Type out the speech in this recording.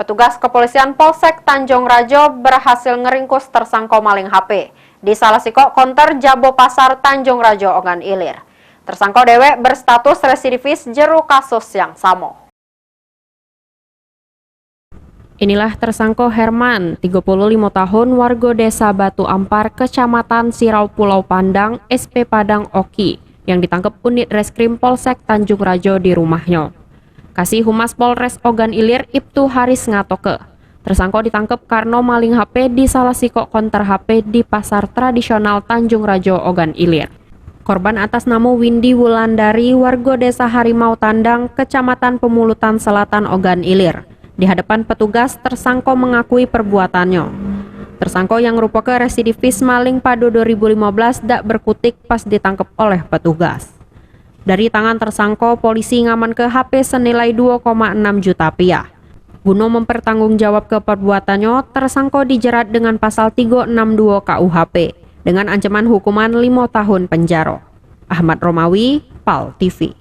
Petugas kepolisian Polsek Tanjung Rajo berhasil ngeringkus tersangka maling HP di salah sikok konter Jabo Pasar Tanjung Rajo Ogan Ilir. Tersangka dewek berstatus residivis jero kasus yang sama. Inilah tersangka Herman, 35 tahun, warga desa Batu Ampar, Kecamatan Sirau Pulau Pandang, SP Padang Oki, yang ditangkap unit reskrim Polsek Tanjung Rajo di rumahnya. Kasih Humas Polres Ogan Ilir Ibtu Haris ngatoke, tersangka ditangkap karena maling HP di salah sikok konter HP di pasar tradisional Tanjung Rajo Ogan Ilir. Korban atas nama Windy Wulandari, warga desa Harimau Tandang, Kecamatan Pemulutan Selatan Ogan Ilir. Di hadapan petugas, tersangka mengakui perbuatannya. Tersangka yang merupakan residivis maling pada 2015 dak berkutik pas ditangkap oleh petugas. Dari tangan tersangka, polisi ngaman ke HP senilai 2,6 juta rupiah. Guna mempertanggungjawab ke perbuatannya, tersangka dijerat dengan pasal 362 KUHP dengan ancaman hukuman 5 tahun penjara. Ahmad Romawi, PAL TV.